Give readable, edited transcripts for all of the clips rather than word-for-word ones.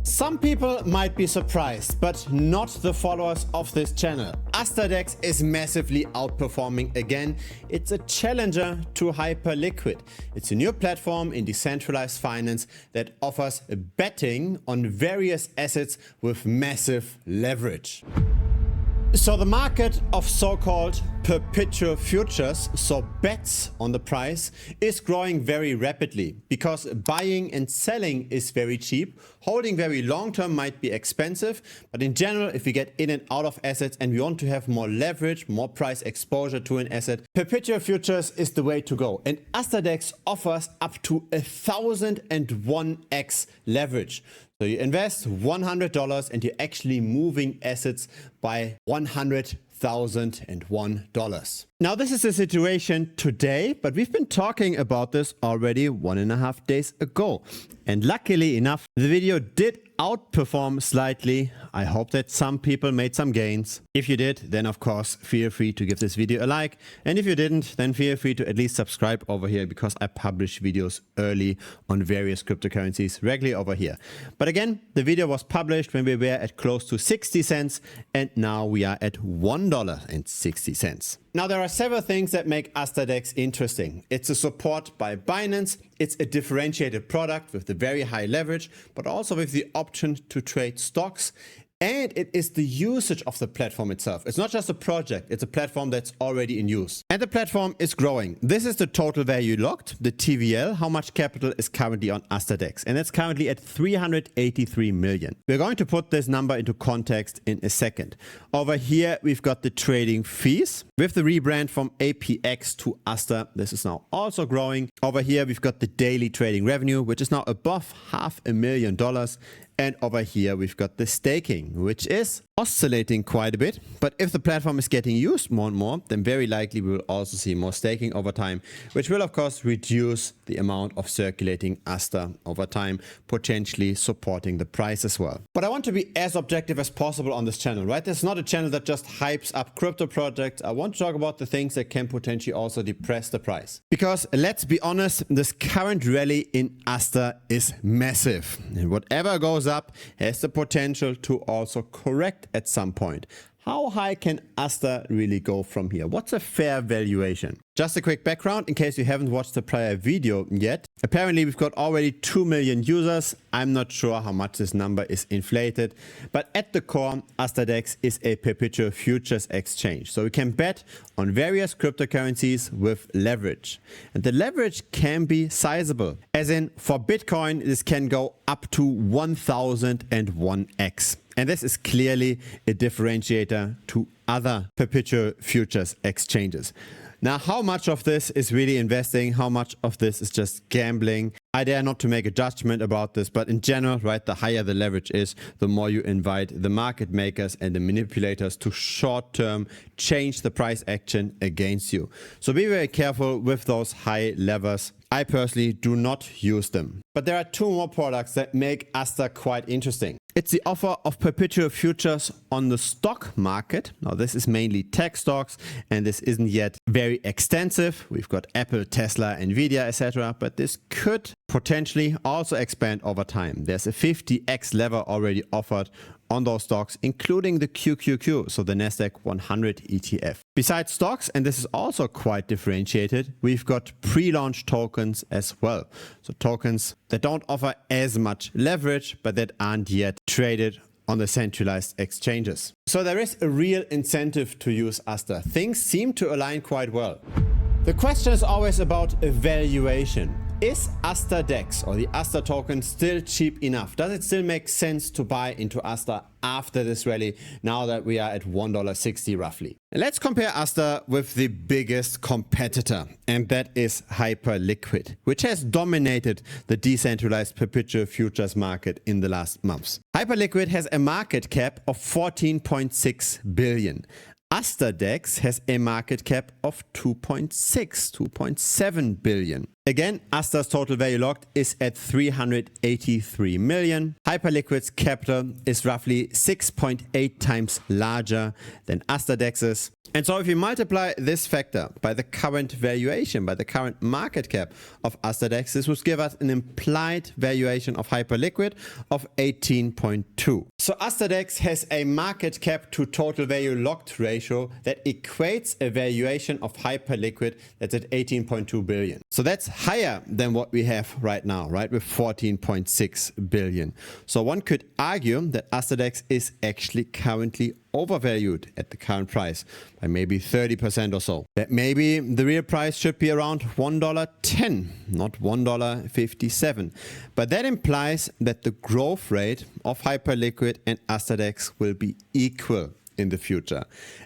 Some people might be surprised, but not the followers of this channel. Asterdex is massively outperforming again. It's a challenger to Hyperliquid. It's a new platform in decentralized finance that offers betting on various assets with massive leverage. So the market of so-called perpetual futures, so bets on the price, is growing very rapidly because buying and selling is very cheap. Holding very long term might be expensive, but in general, if we get in and out of assets and we want to have more leverage, more price exposure to an asset, perpetual futures is the way to go. And Asterdex offers up to 1001x leverage. So you invest $100 and you're actually moving assets by $100,001. Now this is the situation today, but we've been talking about this already 1.5 days ago. And luckily enough, the video did outperform slightly. I hope that some people made some gains. If you did, then of course, feel free to give this video a like. And if you didn't, then feel free to at least subscribe over here because I publish videos early on various cryptocurrencies regularly over here. But again, the video was published when we were at close to 60 cents and now we are at $1.60. Now there are several things that make Asterdex interesting. It's a support by Binance, it's a differentiated product with the very high leverage, but also with the option to trade stocks. And it is the usage of the platform itself. It's not just a project, it's a platform that's already in use. And the platform is growing. This is the total value locked, the TVL, how much capital is currently on Asterdex. And it's currently at 383 million. We're going to put this number into context in a second. Over here, we've got the trading fees. With the rebrand from APX to Aster, this is now also growing. Over here, we've got the daily trading revenue, which is now above $500,000. And over here, we've got the staking, which is oscillating quite a bit. But if the platform is getting used more and more, then very likely we will also see more staking over time, which will, of course, reduce the amount of circulating Aster over time, potentially supporting the price as well. But I want to be as objective as possible on this channel, right? This is not a channel that just hypes up crypto projects. I want to talk about the things that can potentially also depress the price. Because let's be honest, this current rally in Aster is massive. And whatever goes up has the potential to also correct at some point. How high can Aster really go from here? What's a fair valuation? Just a quick background in case you haven't watched the prior video yet. Apparently we've got already 2 million users. I'm not sure how much this number is inflated, but at the core, Asterdex is a perpetual futures exchange. So we can bet on various cryptocurrencies with leverage. And the leverage can be sizable. As in, for Bitcoin, this can go up to 1001x. And this is clearly a differentiator to other perpetual futures exchanges. Now, how much of this is really investing? How much of this is just gambling? I dare not to make a judgment about this, but in general, right, the higher the leverage is, the more you invite the market makers and the manipulators to short-term change the price action against you. So be very careful with those high levers. I personally do not use them. But there are two more products that make Aster quite interesting. It's the offer of perpetual futures on the stock market. Now this is mainly tech stocks and this isn't yet very extensive. We've got Apple, Tesla, Nvidia, etc. But this could potentially also expand over time. There's a 50x lever already offered on those stocks, including the QQQ, so the Nasdaq 100 ETF. Besides stocks, and this is also quite differentiated, we've got pre-launch tokens as well. So tokens that don't offer as much leverage, but that aren't yet traded on the centralized exchanges. So there is a real incentive to use Aster. Things seem to align quite well. The question is always about evaluation. Is Asterdex or the Aster token still cheap enough? Does it still make sense to buy into Aster after this rally, now that we are at $1.60 roughly? Let's compare Aster with the biggest competitor, and that is Hyperliquid, which has dominated the decentralized perpetual futures market in the last months. Hyperliquid has a market cap of 14.6 billion. Asterdex has a market cap of 2.7 billion. Again, Aster's total value locked is at 383 million. Hyperliquid's capital is roughly 6.8 times larger than Asterdex's. And so if you multiply this factor by the current valuation, by the current market cap of Asterdex, this would give us an implied valuation of Hyperliquid of 18.2. So Asterdex has a market cap to total value locked ratio that equates a valuation of Hyperliquid that's at 18.2 billion. So that's higher than what we have right now, right, with 14.6 billion. So one could argue that Asterdex is actually currently overvalued at the current price by maybe 30% or so. That maybe the real price should be around $1.10, not $1.57. But that implies that the growth rate of Hyperliquid and Asterdex will be equal in the future.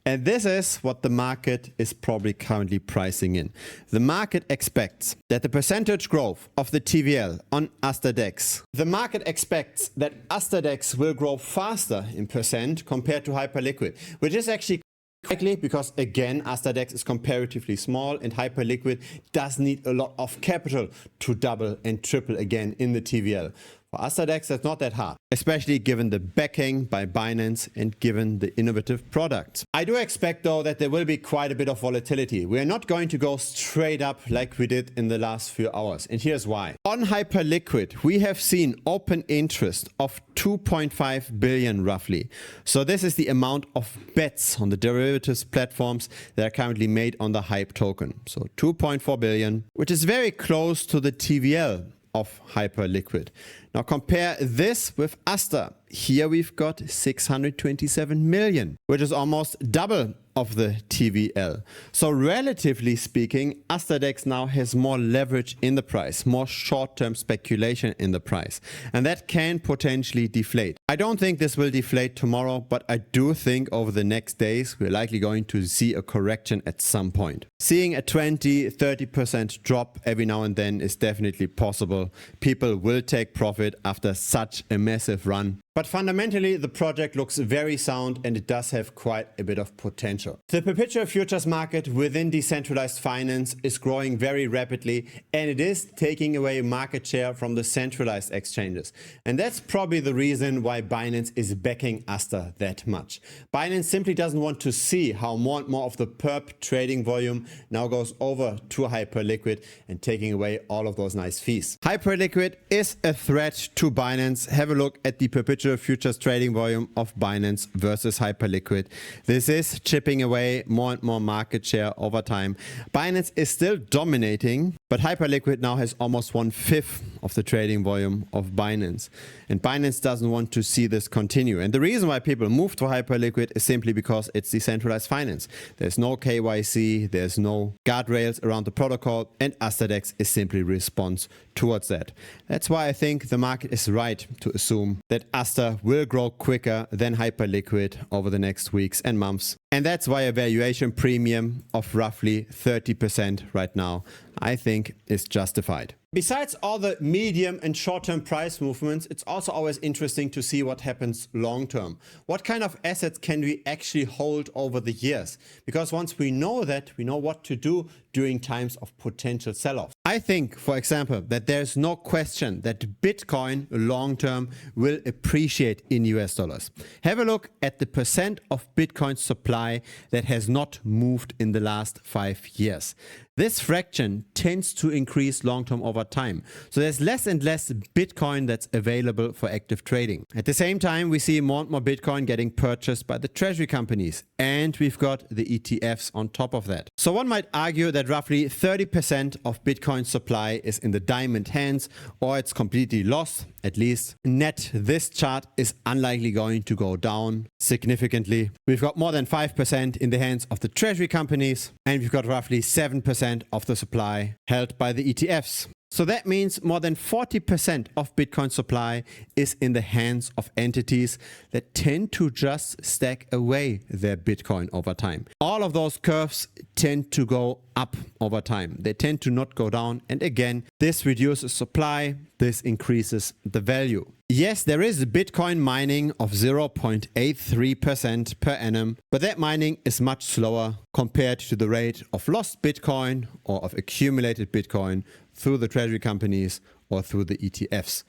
And this is what the market is probably currently pricing in. The market expects that the percentage growth of the TVL on Asterdex, the market expects that Asterdex will grow faster in percent compared to Hyperliquid, which is actually likely because, again, Asterdex is comparatively small and Hyperliquid does need a lot of capital to double and triple again in the TVL. For Asterdex, that's not that hard, especially given the backing by Binance and given the innovative products. I do expect, though, that there will be quite a bit of volatility. We are not going to go straight up like we did in the last few hours. And here's why. On Hyperliquid, we have seen open interest of 2.5 billion roughly. So this is the amount of bets on the derivatives platforms that are currently made on the Hype token. So 2.4 billion, which is very close to the TVL of Hyperliquid. Now compare this with Aster. Here we've got 627 million, which is almost double of the TVL. So relatively speaking, Asterdex now has more leverage in the price, more short-term speculation in the price, and that can potentially deflate. I don't think this will deflate tomorrow, but I do think over the next days we're likely going to see a correction at some point. Seeing a 20-30% drop every now and then is definitely possible. People will take profit after such a massive run. But fundamentally, the project looks very sound and it does have quite a bit of potential. The perpetual futures market within decentralized finance is growing very rapidly and it is taking away market share from the centralized exchanges. And that's probably the reason why Binance is backing Aster that much. Binance simply doesn't want to see how more and more of the perp trading volume now goes over to Hyperliquid and taking away all of those nice fees. Hyperliquid is a threat to Binance. Have a look at the perpetual futures trading volume of Binance versus Hyperliquid. This is chipping away more and more market share over time. Binance is still dominating, but Hyperliquid now has almost 1/5 of the trading volume of Binance. And Binance doesn't want to see this continue. And the reason why people move to Hyperliquid is simply because it's decentralized finance. There's no KYC, there's no guardrails around the protocol, and Asterdex is simply a response towards that. That's why I think the market is right to assume that Aster will grow quicker than Hyperliquid over the next weeks and months. And that's why a valuation premium of roughly 30% right now, I think, is justified. Besides all the medium and short-term price movements, it's also always interesting to see what happens long-term. What kind of assets can we actually hold over the years? Because once we know that, we know what to do during times of potential sell-off. I think, for example, that there's no question that Bitcoin long-term will appreciate in US dollars. Have a look at the percent of Bitcoin supply that has not moved in the last 5 years. This fraction tends to increase long-term over time. So there's less and less Bitcoin that's available for active trading. At the same time, we see more and more Bitcoin getting purchased by the treasury companies. And we've got the ETFs on top of that. So one might argue that roughly 30% of Bitcoin supply is in the diamond hands, or it's completely lost. At least net, this chart is unlikely going to go down significantly. We've got more than 5% in the hands of the treasury companies, and we've got roughly 7% of the supply held by the ETFs. So that means more than 40% of Bitcoin supply is in the hands of entities that tend to just stack away their Bitcoin over time. All of those curves tend to go up over time. They tend to not go down. And again, this reduces supply. This increases the value. Yes, there is Bitcoin mining of 0.83% per annum, but that mining is much slower compared to the rate of lost Bitcoin or of accumulated Bitcoin through the treasury companies or through the ETFs.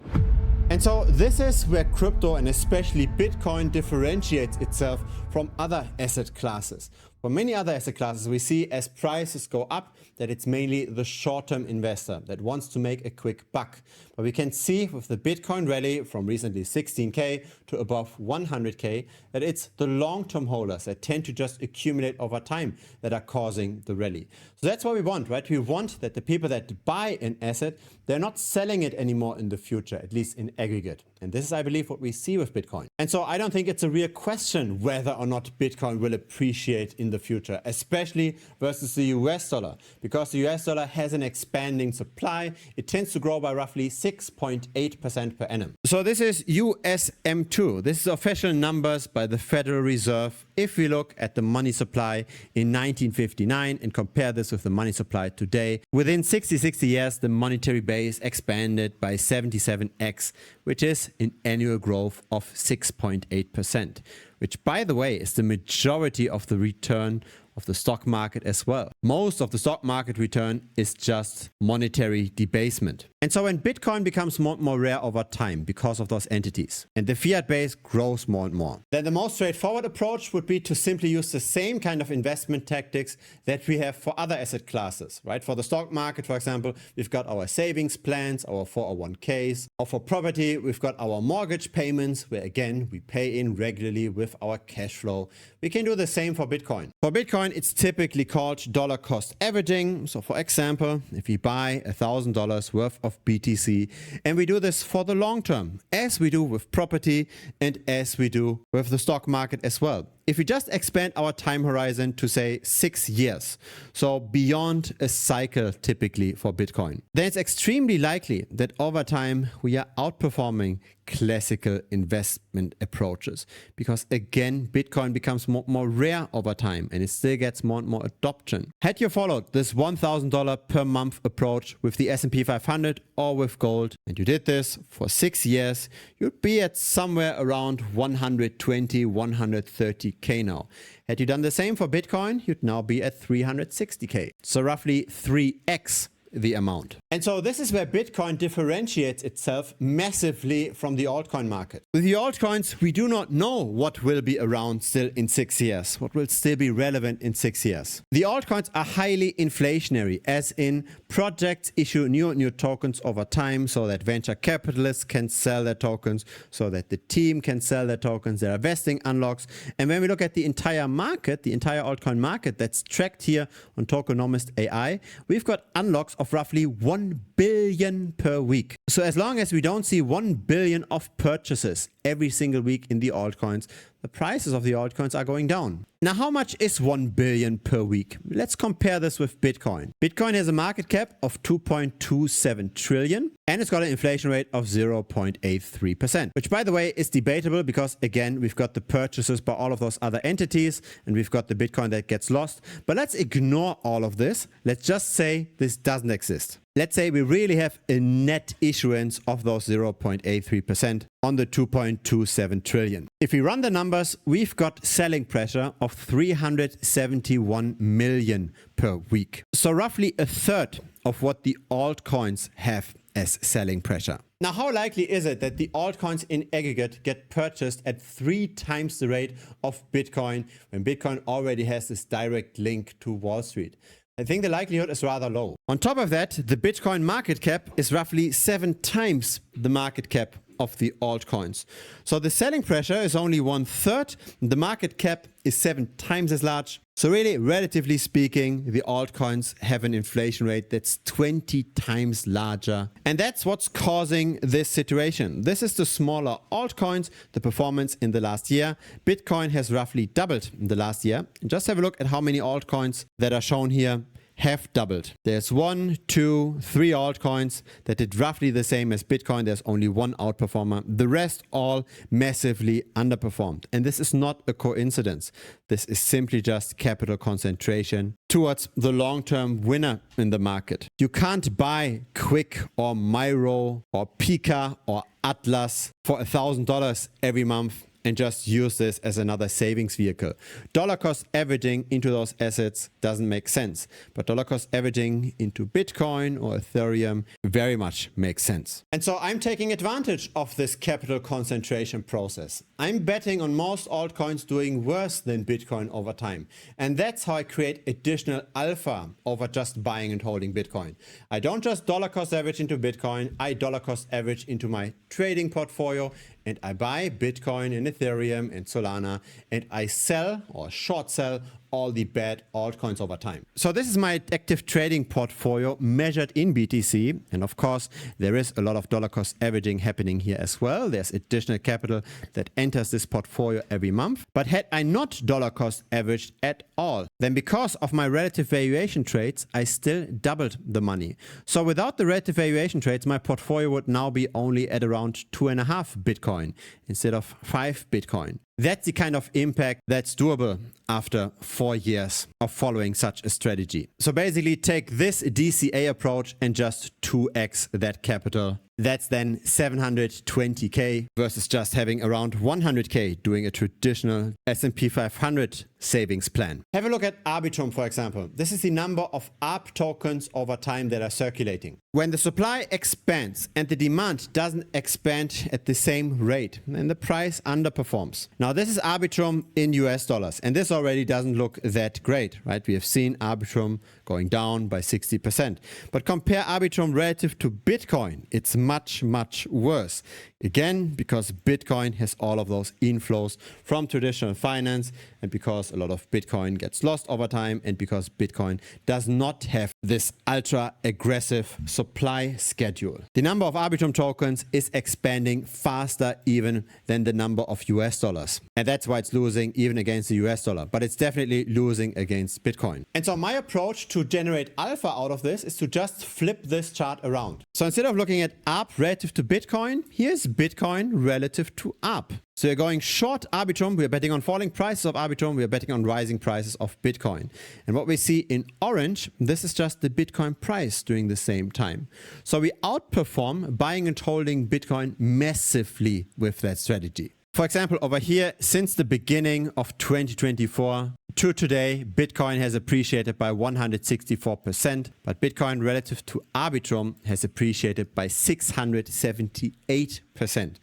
And so this is where crypto and especially Bitcoin differentiates itself from other asset classes. For many other asset classes, we see as prices go up that it's mainly the short-term investor that wants to make a quick buck. But we can see with the Bitcoin rally from recently 16K to above 100K that it's the long-term holders that tend to just accumulate over time that are causing the rally. So that's what we want, right? We want that the people that buy an asset, they're not selling it anymore in the future, at least in aggregate. And this is, I believe, what we see with Bitcoin. And so I don't think it's a real question whether or not Bitcoin will appreciate in the future, especially versus the US dollar, because the US dollar has an expanding supply. It tends to grow by roughly 6.8% per annum. So this is USM2. This is official numbers by the Federal Reserve. If we look at the money supply in 1959 and compare this with the money supply today, within 60 years, the monetary base expanded by 77x, which is an annual growth of 6.8%, which, by the way, is the majority of the return of the stock market as well. Most of the stock market return is just monetary debasement. And so when Bitcoin becomes more and more rare over time because of those entities and the fiat base grows more and more, then the most straightforward approach would be to simply use the same kind of investment tactics that we have for other asset classes, right? For the stock market, for example, we've got our savings plans, our 401ks, or for property, we've got our mortgage payments, where again, we pay in regularly with our cash flow. We can do the same for Bitcoin. For Bitcoin, it's typically called dollar cost averaging. So for example, if we buy $1,000 worth of BTC and we do this for the long term, as we do with property and as we do with the stock market as well. If we just expand our time horizon to say 6 years, so beyond a cycle typically for Bitcoin, then it's extremely likely that over time we are outperforming classical investment approaches, because again, Bitcoin becomes more rare over time and it still gets more and more adoption. Had you followed this $1,000 per month approach with the S&P 500 or with gold, and you did this for 6 years, you'd be at somewhere around 120, 130K now. Had you done the same for Bitcoin, you'd now be at 360K. So roughly 3x the amount. And so this is where Bitcoin differentiates itself massively from the altcoin market. With the altcoins, we do not know what will be around still in 6 years, what will still be relevant in 6 years. The altcoins are highly inflationary, as in projects issue new tokens over time so that venture capitalists can sell their tokens, so that the team can sell their tokens. There are vesting unlocks. And when we look at the entire market, the entire altcoin market that's tracked here on Tokenomics AI, we've got unlocks of roughly 1 billion per week. So as long as we don't see 1 billion of purchases every single week in the altcoins, the prices of the altcoins are going down. Now, how much is 1 billion per week? Let's compare this with Bitcoin. Bitcoin has a market cap of 2.27 trillion and it's got an inflation rate of 0.83%, which, by the way, is debatable because, again, we've got the purchases by all of those other entities and we've got the Bitcoin that gets lost. But let's ignore all of this. Let's just say this doesn't exist. Let's say we really have a net issuance of those 0.83% on the 2.27 trillion. If we run the numbers, we've got selling pressure of 371 million per week. So roughly a third of what the altcoins have as selling pressure. Now, how likely is it that the altcoins in aggregate get purchased at 3 times the rate of Bitcoin when Bitcoin already has this direct link to Wall Street? I think the likelihood is rather low. On top of that, the Bitcoin market cap is roughly 7 times the market cap of the altcoins. So the selling pressure is only 1/3. The market cap is 7 times as large. So really, relatively speaking, the altcoins have an inflation rate that's 20 times larger. And that's what's causing this situation. This is the smaller altcoins, the performance in the last year. Bitcoin has roughly doubled in the last year. And just have a look at how many altcoins that are shown here have doubled. There's 1, 2, 3 altcoins that did roughly the same as Bitcoin. There's only one outperformer. The rest all massively underperformed. And this is not a coincidence. This is simply just capital concentration towards the long-term winner in the market. You can't buy Quick or Myro or Pika or Atlas for $1,000 every month and just use this as another savings vehicle. Dollar cost averaging into those assets doesn't make sense, but dollar cost averaging into Bitcoin or Ethereum very much makes sense. And so I'm taking advantage of this capital concentration process. I'm betting on most altcoins doing worse than Bitcoin over time. And that's how I create additional alpha over just buying and holding Bitcoin. I don't just dollar cost average into Bitcoin, I dollar cost average into my trading portfolio, and I buy Bitcoin and Ethereum and Solana, and I sell or short sell all the bad altcoins over time. So this is my active trading portfolio measured in BTC. And of course, there is a lot of dollar cost averaging happening here as well. There's additional capital that enters this portfolio every month. But had I not dollar cost averaged at all, then because of my relative valuation trades, I still doubled the money. So without the relative valuation trades, my portfolio would now be only at around 2.5 Bitcoin instead of 5 Bitcoin. That's the kind of impact that's doable after 4 years of following such a strategy. So basically take this DCA approach and just 2x that capital. That's then 720k versus just having around 100k doing a traditional S&P 500 savings plan. Have a look at Arbitrum, for example. This is the number of ARB tokens over time that are circulating. When the supply expands and the demand doesn't expand at the same rate, then the price underperforms. Now this is Arbitrum in US dollars, and this already doesn't look that great, right? We have seen Arbitrum going down by 60%. But compare Arbitrum relative to Bitcoin, it's much, much worse. Again, because Bitcoin has all of those inflows from traditional finance, and because a lot of Bitcoin gets lost over time, and because Bitcoin does not have this ultra aggressive supply schedule. The number of Arbitrum tokens is expanding faster even than the number of US dollars. And that's why it's losing even against the US dollar, but it's definitely losing against Bitcoin. And so my approach to generate alpha out of this is to just flip this chart around. So instead of looking at ARB relative to Bitcoin, here's Bitcoin relative to ARB. So you're going short Arbitrum, we're betting on falling prices of Arbitrum, we're betting on rising prices of Bitcoin. And what we see in orange, this is just the Bitcoin price during the same time. So we outperform buying and holding Bitcoin massively with that strategy. For example, over here, since the beginning of 2024 to today, Bitcoin has appreciated by 164%, but Bitcoin relative to Arbitrum has appreciated by 678%.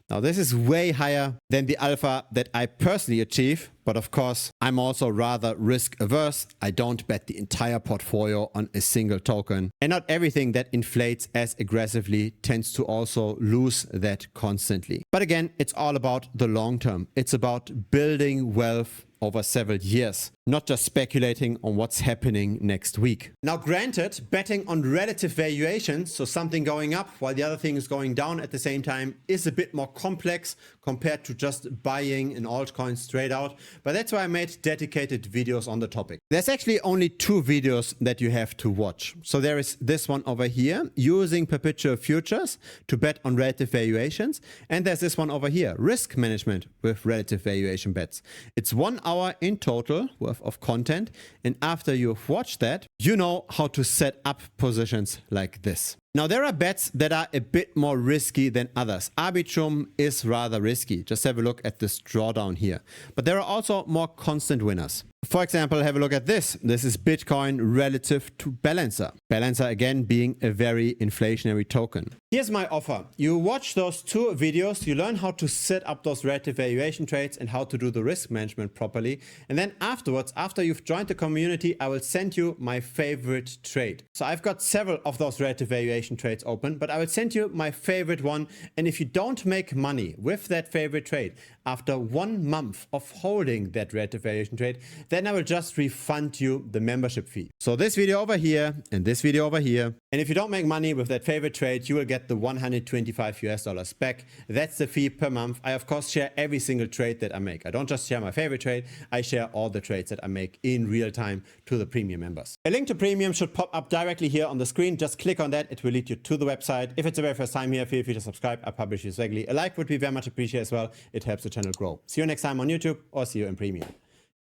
Now, this is way higher than the alpha that I personally achieve, but of course, I'm also rather risk averse. I don't bet the entire portfolio on a single token, and not everything that inflates as aggressively tends to also lose that constantly. But again, it's all about the long term. It's about building wealth over several years, not just speculating on what's happening next week. Now granted, betting on relative valuations, so something going up while the other thing is going down at the same time, is a bit more complex compared to just buying an altcoin straight out, but that's why I made dedicated videos on the topic. There's actually only 2 videos that you have to watch. So there is this one over here, using perpetual futures to bet on relative valuations, and there's this one over here, risk management with relative valuation bets. It's 1 hour in total worth of content, and after you've watched that, you know how to set up positions like this. Now, there are bets that are a bit more risky than others. Arbitrum is rather risky. Just have a look at this drawdown here. But there are also more constant winners. For example, have a look at this. This is Bitcoin relative to Balancer. Balancer, again, being a very inflationary token. Here's my offer. You watch those 2 videos, you learn how to set up those relative valuation trades and how to do the risk management properly. And then afterwards, after you've joined the community, I will send you my favorite trade. So I've got several of those relative valuation trades open, but I will send you my favorite one. And if you don't make money with that favorite trade after 1 month of holding that relative valuation trade, then I will just refund you the membership fee. So this video over here and this video over here. And if you don't make money with that favorite trade, you will get the $125 back. That's the fee per month. I of course share every single trade that I make. I don't just share my favorite trade, I share all the trades that I make in real time to the premium members. A link to premium should pop up directly here on the screen. Just click on that, it will lead you to the website. If it's the very first time here, feel free to subscribe. I publish this regularly. A like would be very much appreciated as well. It helps the channel grow. See you next time on YouTube, or see you in premium.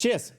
Cheers!